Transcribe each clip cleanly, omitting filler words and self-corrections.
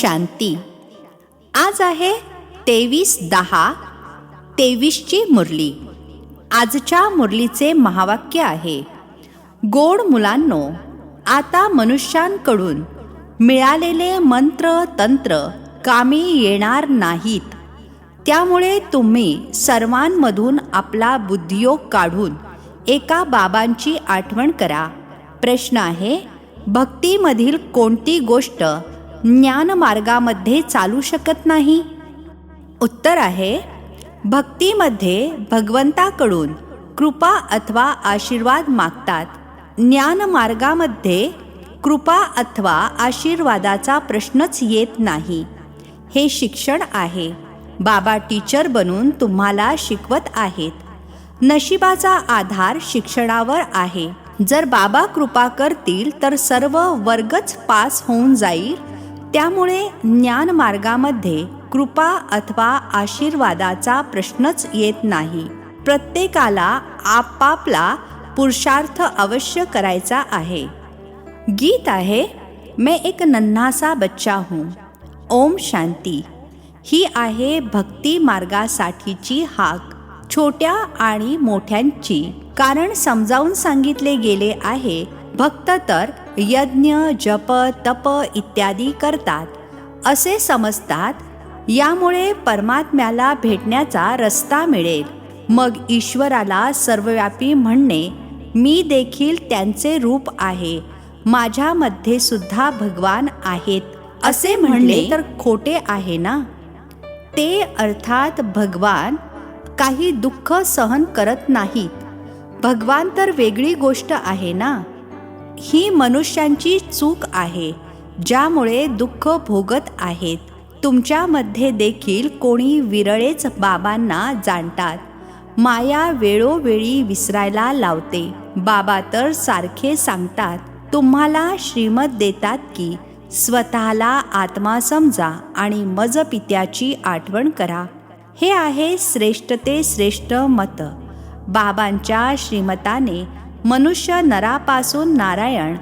शांती. आज आहे 23/10/23ची मुरली. आजच्या मुरलीचे महावाक्य आहे, गोड मुलांनो, आता मनुष्यांकडून मिळालेले मंत्र तंत्र कामी येणार नाहीत. त्यामुळे तुम्ही सर्वांमधून आपला बुद्धियोग काढून एका बाबांची आठवण करा. प्रश्न आहे, भक्तीमधील कोणती गोष्ट ज्ञानमार्गामध्ये चालू शकत नाही? उत्तर आहे, भक्तीमध्ये भगवंताकडून कृपा अथवा आशीर्वाद मागतात. ज्ञानमार्गामध्ये कृपा अथवा आशीर्वादाचा प्रश्नच येत नाही. हे शिक्षण आहे. बाबा टीचर बनून तुम्हाला शिकवत आहेत. नशिबाचा आधार शिक्षणावर आहे. जर बाबा कृपा करतील तर सर्व वर्गच पास होऊन जाईल. त्यामुळे ज्ञानमार्गामध्ये कृपा अथवा आशीर्वादाचा प्रश्नच येत नाही. प्रत्येकाला आपापला पुरुषार्थ अवश्य करायचा आहे. गीत आहे, मैं एक नन्हा सा बच्चा हूँ. ओम शांती. ही आहे भक्ती मार्गासाठीची हाक, छोट्या आणि मोठ्यांची. कारण समजावून सांगितले गेले आहे, भक्त तर यज्ञ जप तप इत्यादी करतात असे समजतात. यामुळे परमात्म्याला भेटण्याचा रस्ता मिळेल. मग ईश्वराला सर्वव्यापी म्हणणे, मी देखील त्यांचे रूप आहे, माझ्यामध्ये सुद्धा भगवान आहेत असे म्हणले तर खोटे आहे ना? ते अर्थात भगवान काही दुःख सहन करत नाहीत. भगवान तर वेगळी गोष्ट आहे ना. ही मनुष्यांची चूक आहे, ज्यामुळे दुःख भोगत आहेत. तुमच्यामध्ये देखील कोणी विरळेच बाबांना जाणतात. माया वेळोवेळी विसरायला लावते. बाबा तर सारखे सांगतात, तुम्हाला श्रीमत देतात की स्वतःला आत्मा समजा आणि मज पित्याची आठवण करा. हे आहे श्रेष्ठ ते श्रेष्ठ मत. बाबांच्या श्रीमताने मनुष्य नरापासून नारायण,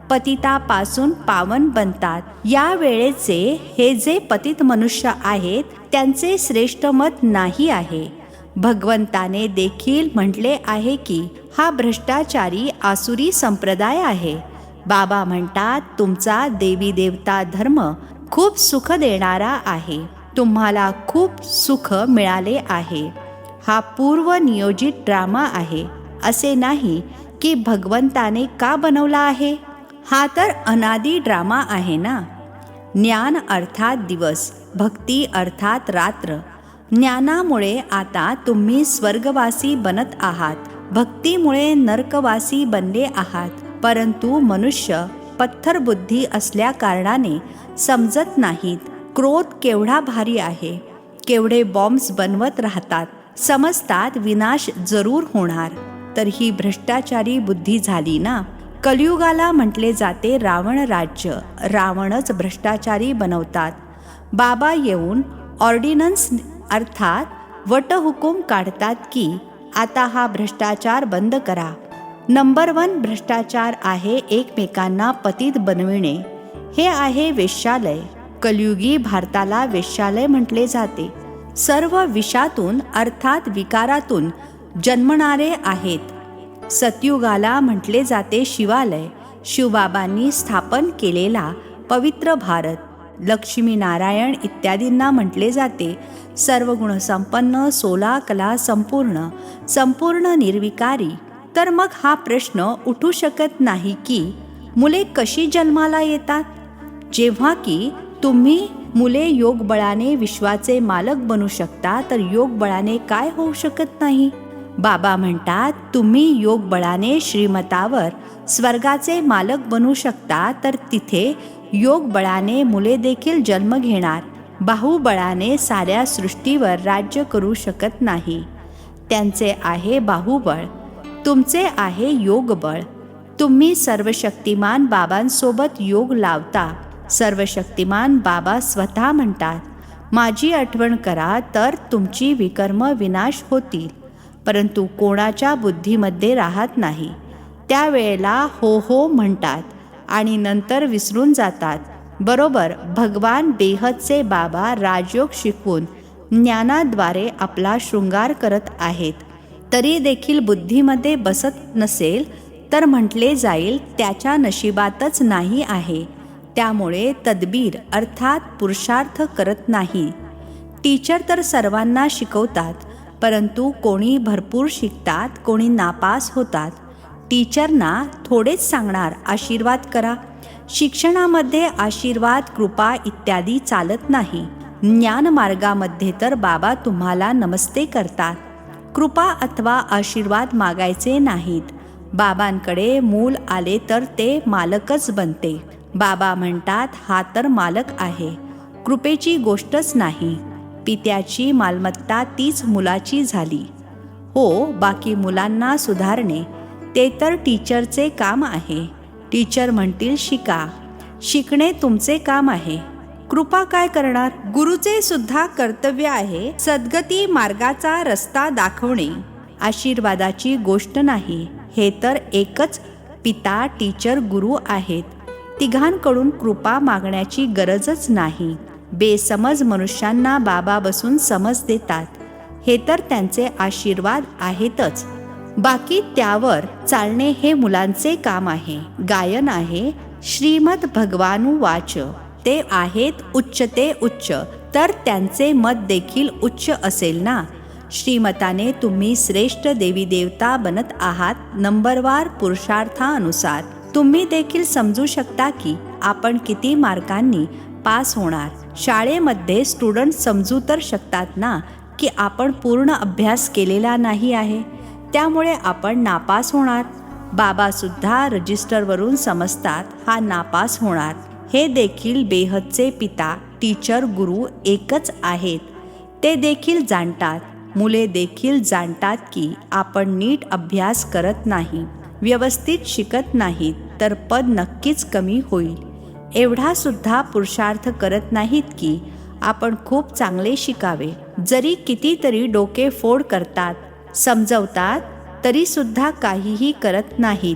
पतितापासून पावन बनतात. या वेळेचे हे जे पतित मनुष्य आहेत त्यांचे श्रेष्ठ मत नाही आहे. भगवंताने देखील म्हटले आहे की हा भ्रष्टाचारी आसुरी संप्रदाय आहे. बाबा म्हणतात, तुमचा देवी देवता धर्म खूप सुख देणारा आहे. तुम्हाला खूप सुख मिळाले आहे. हा पूर्व नियोजित ड्रामा आहे. असे नाही की भगवंताने का बनवला आहे. हा तर अनादी ड्रामा आहे ना. ज्ञान अर्थात दिवस, भक्ती अर्थात रात्र. ज्ञानामुळे आता तुम्ही स्वर्गवासी बनत आहात. भक्तीमुळे नरकवासी बनले आहात. परंतु मनुष्य पत्थर बुद्धी असल्या कारणाने समजत नाहीत. क्रोध केवढा भारी आहे. केवढे बॉम्ब्स बनवत राहतात. समजतात विनाश जरूर होणार. तर ही भ्रष्टाचारी बुद्धी झाली ना. कलियुगाला म्हटले जाते रावण राज्य. रावणच भ्रष्टाचारी बनवतात. बाबा येऊन ऑर्डिनन्स अर्थात वटहुकूम काढतात की आता हा भ्रष्टाचार बंद करा. नंबर 1 भ्रष्टाचार आहे एकमेकांना पतित बनविणे. हे आहे वेश्यालय. कलियुगी भारताला वेश्यालय म्हटले जाते. सर्व विषातून अर्थात विकारातून जन्मणारे आहेत. सतयुगाला म्हटले जाते शिवालय. शिवबाबांनी स्थापन केलेला पवित्र भारत. लक्ष्मी नारायण इत्यादींना म्हटले जाते सर्व गुण संपन्न, 16 कला संपूर्ण, संपूर्ण निर्विकारी. तर मग हा प्रश्न उठू शकत नाही की मुले कशी जन्माला येतात. जेव्हा की तुम्ही मुले योगबळाने विश्वाचे मालक बनू शकता, तर योगबळाने काय होऊ शकत नाही. बाबा म्हणतात, तुम्ही योगबळाने श्रीमतावर स्वर्गाचे मालक बनू शकता, तर तिथे योगबळाने मुले देखील जन्म घेणार. बाहुबळाने साऱ्या सृष्टीवर राज्य करू शकत नाही. त्यांचे आहे बाहुबळ, तुमचे आहे योगबळ. तुम्ही सर्वशक्तिमान बाबांसोबत योग लावता. सर्वशक्तिमान बाबा स्वतः म्हणतात, माझी आठवण करा तर तुमची विकर्म विनाश होतील. परंतु कोणाच्या बुद्धीमध्ये राहत नाही. त्यावेळेला हो हो म्हणतात आणि नंतर विसरून जातात. बरोबर भगवान बेहदचे बाबा राजयोग शिकवून ज्ञानाद्वारे आपला शृंगार करत आहेत. तरी देखील बुद्धीमध्ये बसत नसेल तर म्हटले जाईल त्याच्या नशिबातच नाही आहे. त्यामुळे तदबीर अर्थात पुरुषार्थ करत नाही. टीचर तर सर्वांना शिकवतात, परंतु कोणी भरपूर शिकतात, कोणी नापास होतात. टीचरना थोडेच सांगणार आशीर्वाद करा. शिक्षणामध्ये आशीर्वाद, कृपा इत्यादी चालत नाही. ज्ञानमार्गामध्ये तर बाबा तुम्हाला नमस्ते करतात. कृपा अथवा आशीर्वाद मागायचे नाहीत. बाबांकडे मूल आले तर ते मालकच बनते. बाबा म्हणतात हा तर मालक आहे, कृपेची गोष्टच नाही. पित्याची मालमत्ता तीच मुलाची झाली. हो, बाकी मुलांना सुधारणे ते तर टीचरचे काम आहे. टीचर म्हणतील शिका, शिकणे तुमचे काम आहे. कृपा काय करणार? गुरुचे सुद्धा कर्तव्य आहे सद्गती मार्गाचा रस्ता दाखवणे. आशीर्वादाची गोष्ट नाही. हे तर एकच पिता, टीचर, गुरु आहेत. तिघांकडून कृपा मागण्याची गरजच नाही. बेसमज मनुष्यांना बाबा बसून समज देतात. हे तर त्यांचे आशीर्वाद आहेतच. बाकी त्यावर चालणे हे मुलांचे काम आहे. गायन आहे श्रीमद भगवानुवाच, ते आहेत उच्च ते उच्च, तर त्यांचे मत देखील उच्च असेल ना. श्रीमताने तुम्ही श्रेष्ठ देवी देवता बनत आहात नंबरवार पुरुषार्थानुसार. तुम्ही देखील समजू शकता की आपण किती मार्कांनी पास होणार. शाळेमध्ये स्टुडंट समजू तर शकतात ना की आपण पूर्ण अभ्यास केलेला नाही आहे, त्यामुळे आपण नापास होणार. बाबा सुद्धा रजिस्टरवरून समजतात हा नापास होणार. हे देखील बेहदचे पिता, टीचर, गुरु एकच आहेत. ते देखील जाणतात. मुले देखील जाणतात की आपण नीट अभ्यास करत नाही, व्यवस्थित शिकत नाहीत तर पद नक्कीच कमी होईल. एवढा सुद्धा पुरुषार्थ करत नाहीत की आपण खूप चांगले शिकावे. जरी कितीतरी डोके फोड करतात, समजवतात, तरी सुद्धा काहीही करत नाहीत.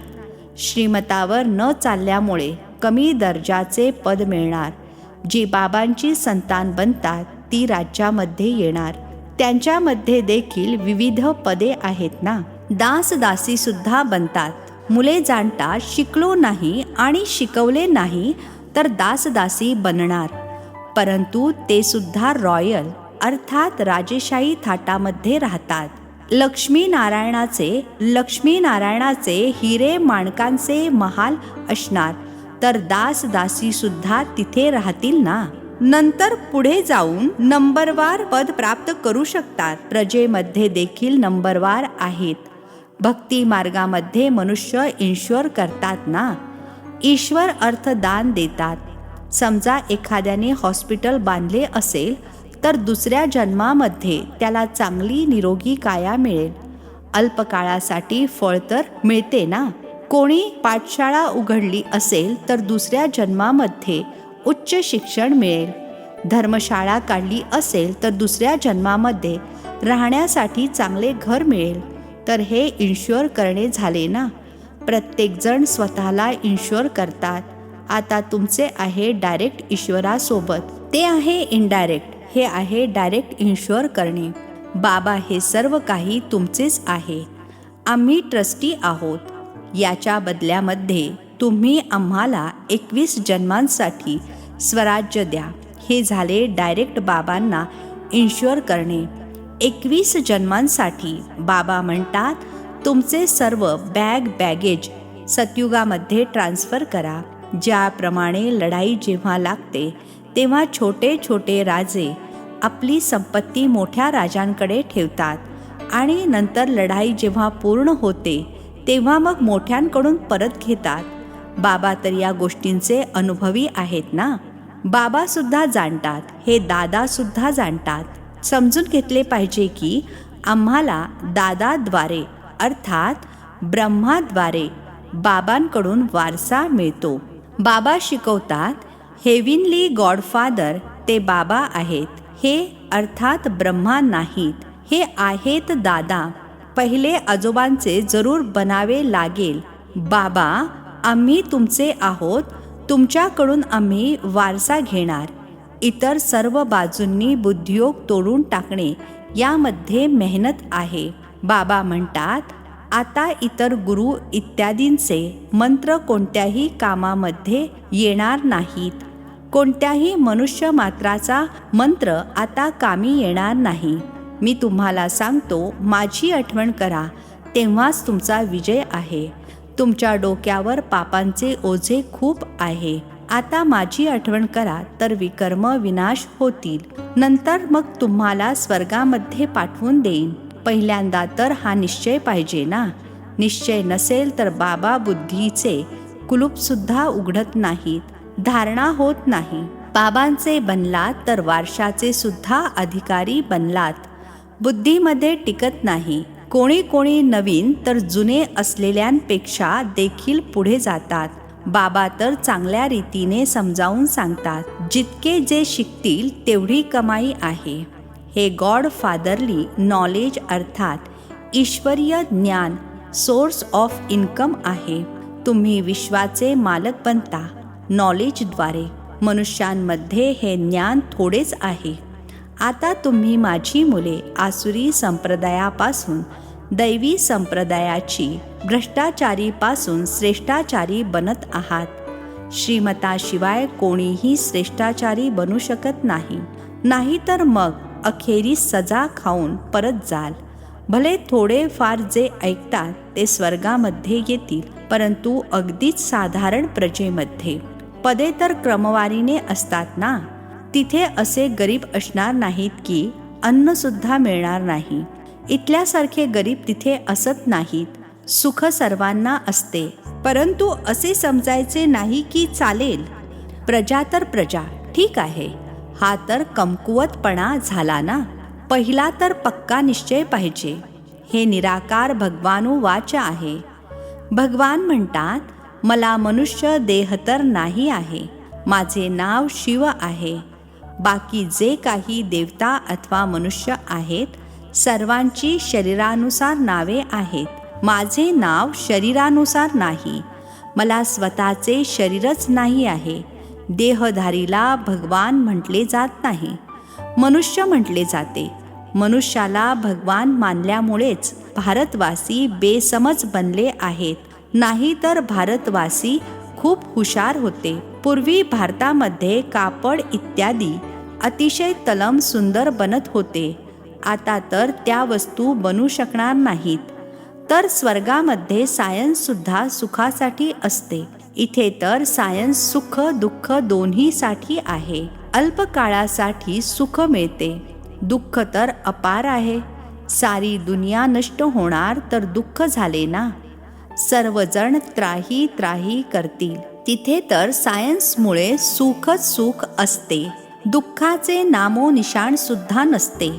श्रीमतावर न चालल्यामुळे कमी दर्जाचे पद मिळणार. जी बाबांची संतान बनतात ती राज्यामध्ये येणार. त्यांच्यामध्ये देखील विविध पदे आहेत ना. दासदासी सुद्धा बनतात. मुले जाणतात शिकलो नाही आणि शिकवले नाही तर दासदासी बनणार. परंतु ते सुद्धा रॉयल अर्थात राजेशाही थाटामध्ये राहतात. लक्ष्मीनारायणाचे हिरे माणकांचे महाल असणार, तर दासदासी सुद्धा तिथे राहतील ना. नंतर पुढे जाऊन नंबरवार पद प्राप्त करू शकतात. प्रजेमध्ये देखील नंबरवार आहेत. भक्ती मार्गामध्ये मनुष्य इन्श्योर करतात ना. ईश्वर अर्थ दान देतात. समजा एखाद्याने हॉस्पिटल बांधले असेल तर दुसऱ्या जन्मामध्ये त्याला चांगली निरोगी काया मिळेल. अल्पकाळासाठी फळ तर मिळते ना. कोणी पाठशाळा उघडली असेल तर दुसऱ्या जन्मामध्ये उच्च शिक्षण मिळेल. धर्मशाळा काढली असेल तर दुसऱ्या जन्मामध्ये राहण्यासाठी चांगले घर मिळेल. तर हे इन्श्योर करणे झाले ना. प्रत्येकजण स्वतःला इन्श्योर करतात. आता तुमचे आहे डायरेक्ट ईश्वरासोबत, ते आहे इनडायरेक्ट. हे आहे डायरेक्ट इन्श्योर करणे. बाबा हे सर्व काही तुमचेच आहे. आम्ही ट्रस्टी आहोत. याच्या बदल्यामध्ये तुम्ही आम्हाला 21 जन्मांसाठी स्वराज्य द्या. हे झाले डायरेक्ट बाबांना इन्श्योर करणे. 21 जन्मांसाठी बाबा म्हणतात तुमचे सर्व बॅगेज सतयुगामध्ये ट्रान्स्फर करा. ज्याप्रमाणे लढाई जेव्हा लागते तेव्हा छोटे छोटे राजे आपली संपत्ती मोठ्या राजांकडे ठेवतात आणि नंतर लढाई जेव्हा पूर्ण होते तेव्हा मग मोठ्यांकडून परत घेतात. बाबा तर या गोष्टींचे अनुभवी आहेत ना. बाबा सुद्धा जाणतात, हे दादा सुद्धा जाणतात. समजून घेतले पाहिजे की आम्हाला दादाद्वारे अर्थात ब्रह्माद्वारे बाबांकडून वारसा मिळतो. बाबा शिकवतात हेविनली गॉडफादर ते बाबा आहेत. हे अर्थात ब्रह्मा नाहीत, हे आहेत दादा. पहिले आजोबांचे जरूर बनावे लागेल. बाबा आम्ही तुमचे आहोत, तुमच्याकडून आम्ही वारसा घेणार. इतर सर्व बाजूंनी बुद्धियोग तोडून टाकणे यामध्ये मेहनत आहे. बाबा म्हणतात, आता इतर गुरु इत्यादींचे मंत्र कोणत्याही कामामध्ये येणार नाहीत. कोणत्याही मनुष्य मात्राचा मंत्र आता कामी येणार नाही. मी तुम्हाला सांगतो, माझी आठवण करा, तेव्हाच तुमचा विजय आहे. तुमच्या डोक्यावर पापांचे ओझे खूप आहे. आता माझी आठवण करा तर विकर्म विनाश होतील. नंतर मग तुम्हाला स्वर्गामध्ये पाठवून देईन. पहिल्यांदा तर हा निश्चय पाहिजे ना. निश्चय नसेल तर बाबा बुद्धीचे कुलूपसुद्धा उघडत नाहीत, धारणा होत नाही. बाबांचे बनलात तर वारशाचे सुद्धा अधिकारी बनलात. बुद्धीमध्ये टिकत नाही. कोणी कोणी नवीन तर जुने असलेल्यांपेक्षा देखील पुढे जातात. बाबा तर चांगल्या रीतीने समजावून सांगतात, जितके जे शिकतील तेवढी कमाई आहे. हे गॉड फादरली नॉलेज अर्थात ईश्वरीय ज्ञान सोर्स ऑफ इन्कम आहे. तुम्ही विश्वाचे मालक बनता नॉलेजद्वारे. मनुष्यांमध्ये हे ज्ञान थोडेच आहे. आता तुम्ही माझी मुले आसुरी संप्रदायापासून दैवी संप्रदायाची, भ्रष्टाचारीपासून श्रेष्ठाचारी बनत आहात. श्रीमताशिवाय कोणीही श्रेष्ठाचारी बनू शकत नाही. नाहीतर मग अखेरीस सजा खाऊन परत जाल. भले थोडे फार जे ऐकतात ते स्वर्गामध्ये येतील, परंतु अगदीच साधारण प्रजेमध्ये. पदे तर क्रमवारीने असतात ना. तिथे असे गरीब असणार नाहीत की अन्नसुद्धा मिळणार नाही. इथल्यासारखे गरीब तिथे असत नाहीत. सुख सर्वांना असते. परंतु असे समजायचे नाही की चालेल, प्रजा तर प्रजा, ठीक आहे. हा तर कमकुवतपणा झाला ना. पहिला तर पक्का निश्चय पाहिजे. हे निराकार भगवानुवाच आहे. भगवान म्हणतात, मला मनुष्य देह तर नाही आहे. माझे नाव शिव आहे. बाकी जे काही देवता अथवा मनुष्य आहेत, सर्वांची शरीरानुसार नावे आहेत. माझे नाव शरीरानुसार नाही. मला स्वतःचे शरीरच नाही आहे. देहधारीला भगवान म्हटले जात नाही, मनुष्य म्हटले जाते. मनुष्याला भगवान मानल्यामुळेच भारतवासी बेसमज बनले आहेत. नाही तर भारतवासी खूप हुशार होते. पूर्वी भारतामध्ये कापड इत्यादी अतिशय तलम सुंदर बनत होते. आता तर त्या वस्तू बनू शकणार नाहीत. तर स्वर्गामध्ये सायन्ससुद्धा सुखासाठी असते. इथे तर सायन्स सुख दुःख दोन्हीसाठी आहे. अल्पकाळासाठी सुख मिळते, दुःख तर अपार आहे. सारी दुनिया नष्ट होणार तर दुःख झाले ना. सर्वजण त्राही त्राही करतील. तिथे तर सायन्समुळे सुखच सुख असते, दुःखाचे नामोनिशाण सुद्धा नसते.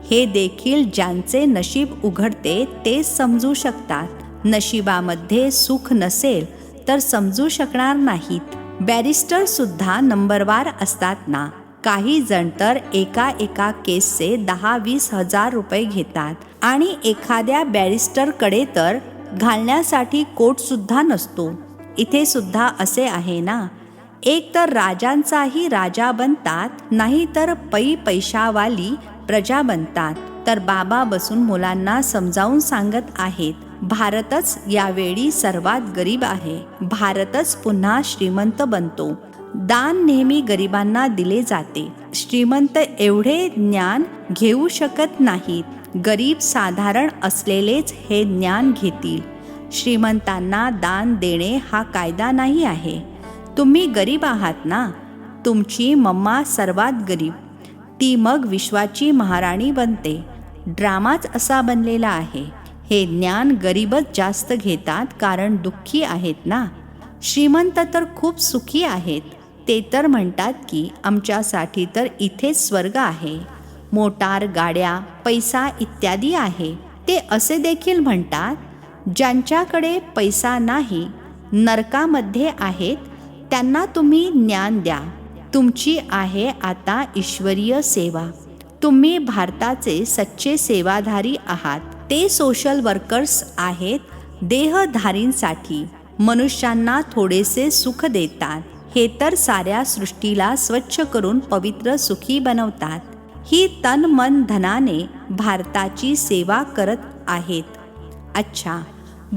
हे देखील ज्यांचे नशीब उघडते तेच समजू शकतात. नशिबामध्ये सुख नसेल तर समजू शकणार नाहीत. बॅरिस्टर सुद्धा नंबरवार असतात ना. काही जण तर एका केसचे 10-20 हजार रुपये घेतात आणि एखाद्या बॅरिस्टरकडे तर घालण्यासाठी कोट सुद्धा नसतो. इथे सुद्धा असे आहे ना. एक तर राजांचाही राजा बनतात, नाही तर पैशावाली प्रजा बनतात. तर बाबा बसून मुलांना समजावून सांगत आहेत, भारतच यावेळी सर्वात गरीब आहे. भारतच पुन्हा श्रीमंत बनतो. दान नेहमी गरिबांना दिले जाते. श्रीमंत एवढे ज्ञान घेऊ शकत नाहीत. गरीब साधारण असलेलेच हे ज्ञान घेतील. श्रीमंतांना दान देणे हा कायदा नाही आहे. तुम्ही गरीब आहात ना. तुमची मम्मा सर्वात गरीब, ती मग विश्वाची महाराणी बनते. ड्रामाच असा बनलेला आहे. हे ज्ञान गरीबच जास्त घेतात, कारण दुःखी आहेत ना. श्रीमंत तर खूप सुखी आहेत. ते तर म्हणतात की आमच्यासाठी तर इथेच स्वर्ग आहे. मोटार, गाड्या, पैसा इत्यादी आहे. ते असे देखील म्हणतात, ज्यांच्याकडे पैसा नाही, नरकामध्ये आहेत, त्यांना तुम्ही ज्ञान द्या. तुमची आहे आता ईश्वरीय सेवा. तुम्ही भारताचे सच्चे सेवाधारी आहात. ते सोशल वर्कर्स आहेत देहधारींसाठी. मनुष्यांना थोडेसे सुख देतात. हे तर साऱ्या सृष्टीला स्वच्छ करून पवित्र सुखी बनवतात. ही तन मन धनाने भारताची सेवा करत आहेत. अच्छा,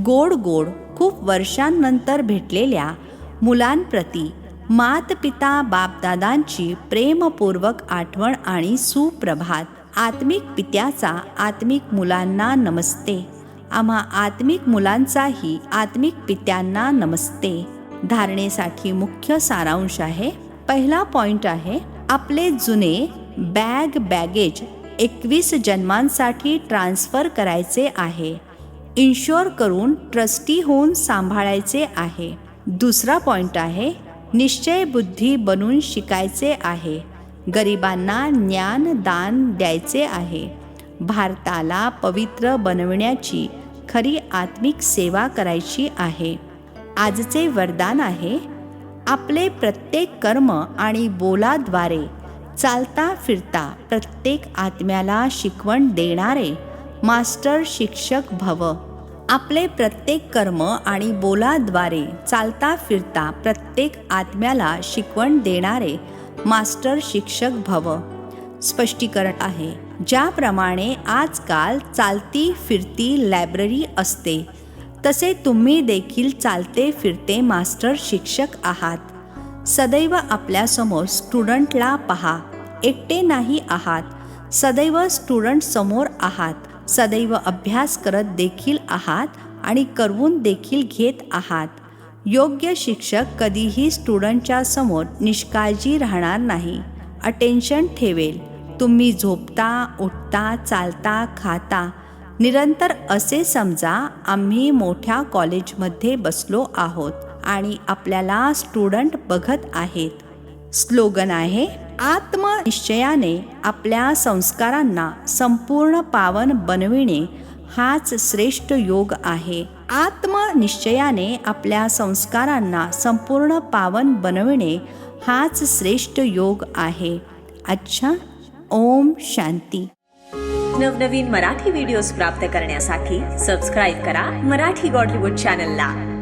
गोड गोड खूप वर्षांनंतर भेटलेल्या मुलांप्रती मातपिता बापदादांची प्रेमपूर्वक आठवण आणि सुप्रभात. आत्मिक पित्याचा आत्मिक मुलांना नमस्ते. आम्हा आत्मिक मुलांचाही आत्मिक पित्यांना नमस्ते. धारणेसाठी मुख्य सारांश आहे. पहिला पॉइंट आहे, आपले जुने बॅगेज 21 जन्मांसाठी ट्रान्सफर करायचे आहे. इन्शुअर करून ट्रस्टी होऊन सांभाळायचे आहे. दुसरा पॉइंट आहे, निश्चय बुद्धी बनून शिकायचे आहे. गरिबांना ज्ञान दान द्यायचे आहे. भारताला पवित्र बनविण्याची खरी आत्मिक सेवा करायची आहे. आजचे वरदान आहे, आपले प्रत्येक कर्म आणि बोलाद्वारे चालता फिरता प्रत्येक आत्म्याला शिकवण देणारे मास्टर शिक्षक भव. आपले प्रत्येक कर्म आणि बोलाद्वारे चालता फिरता प्रत्येक आत्म्याला शिकवण देणारे मास्टर शिक्षक भव. स्पष्टीकरण आहे, ज्याप्रमाणे आजकाल चालती फिरती लायब्ररी असते, तसे तुम्ही देखील चालते फिरते मास्टर शिक्षक आहात. सदैव आपल्यासमोर स्टुडंटला पहा. एकटे नाही आहात. सदैव स्टुडंट समोर आहात. सदैव अभ्यास करत देखील आहात आणि करवून देखील घेत आहात. योग्य शिक्षक कधीही स्टुडंटच्या समोर निष्काळजी राहणार नाही. अटेन्शन ठेवेल. तुम्ही झोपता, उठता, चालता, खाता, निरंतर असे समजा आम्ही मोठ्या कॉलेजमध्ये बसलो आहोत आणि आपल्याला स्टुडंट बघत आहेत. स्लोगन आहे, आत्मनिश्चयाने आपल्या संस्कारांना संपूर्ण पावन बनविणे हाच श्रेष्ठ योग आहे. आत्मनिश्चयाने आपल्या संस्कारांना संपूर्ण पावन बनविणे हाच श्रेष्ठ योग आहे. अच्छा, ओम शांती. नवनवीन मराठी व्हिडिओज प्राप्त करण्यासाठी सबस्क्राईब करा मराठी गॉडलीवूड चॅनलला.